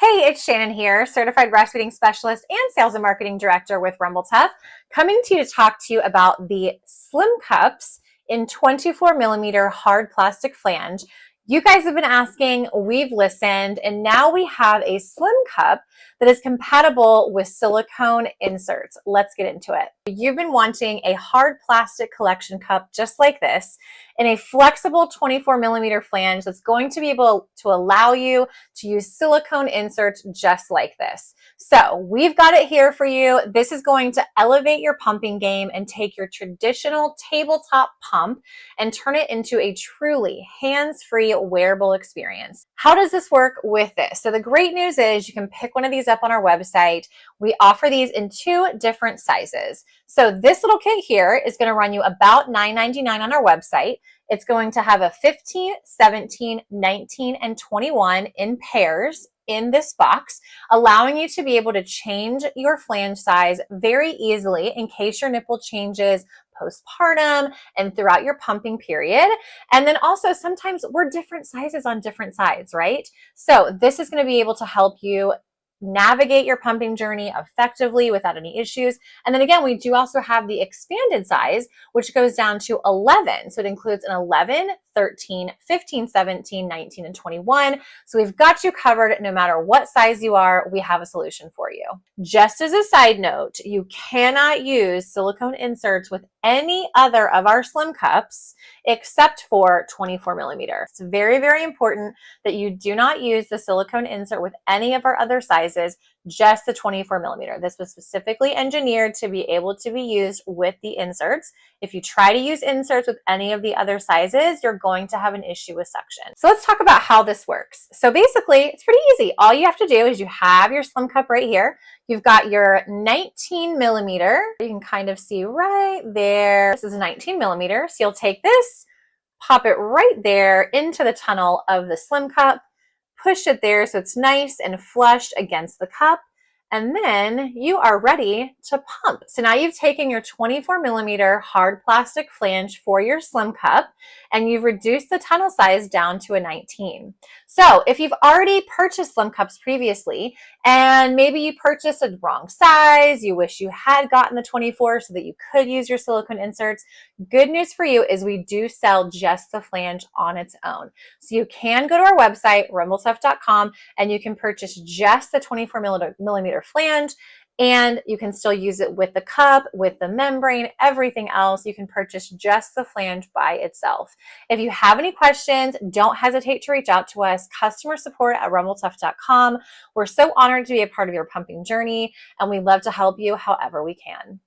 Hey, it's Shannon here, Certified Breastfeeding Specialist and Sales and Marketing Director with Rumble Tuff, coming to you to talk to you about the Slim Cups in 24 millimeter hard plastic flange. You guys have been asking, we've listened, and now we have a Slim Cup that is compatible with silicone inserts. Let's get into it. You've been wanting a hard plastic collection cup just like this in a flexible 24 millimeter flange that's going to be able to allow you to use silicone inserts just like this. So we've got it here for you. This is going to elevate your pumping game and take your traditional tabletop pump and turn it into a truly hands-free wearable experience. How does this work with this? So the great news is you can pick one of these up on our website. We offer these in 2 different sizes. So this little kit here is going to run you about $9.99 on our website. It's going to have a 15, 17, 19, and 21 in pairs in this box, allowing you to be able to change your flange size very easily in case your nipple changes postpartum and throughout your pumping period. And then also sometimes we're different sizes on different sides, right? So this is going to be able to help you navigate your pumping journey effectively without any issues. And then again, we do also have the expanded size, which goes down to 11. So it includes an 11, 13, 15, 17, 19, and 21. So we've got you covered no matter what size you are, we have a solution for you. Just as a side note, you cannot use silicone inserts with any other of our Slim Cups except for 24 millimeter. It's very, very important that you do not use the silicone insert with any of our other sizes, just the 24 millimeter. This was specifically engineered to be able to be used with the inserts. If you try to use inserts with any of the other sizes, you're going to have an issue with suction. So let's talk about how this works. So basically, it's pretty easy. All you have to do is you have your Slim Cup right here. You've got your 19 millimeter. You can kind of see right there. This is a 19 millimeter. So you'll take this, pop it right there into the tunnel of the Slim Cup, push it there so it's nice and flush against the cup, and then you are ready to pump. So now you've taken your 24 millimeter hard plastic flange for your Slim Cup and you've reduced the tunnel size down to a 19. So if you've already purchased Slim Cups previously and maybe you purchased a wrong size, you wish you had gotten the 24 so that you could use your silicone inserts, good news for you is we do sell just the flange on its own. So you can go to our website, rumbletuff.com, and you can purchase just the 24 millimeter flange, and you can still use it with the cup, with the membrane, everything else. You can purchase just the flange by itself. If you have any questions, don't hesitate to reach out to us, customer support at rumbletuff.com. We're so honored to be a part of your pumping journey, and we love to help you however we can.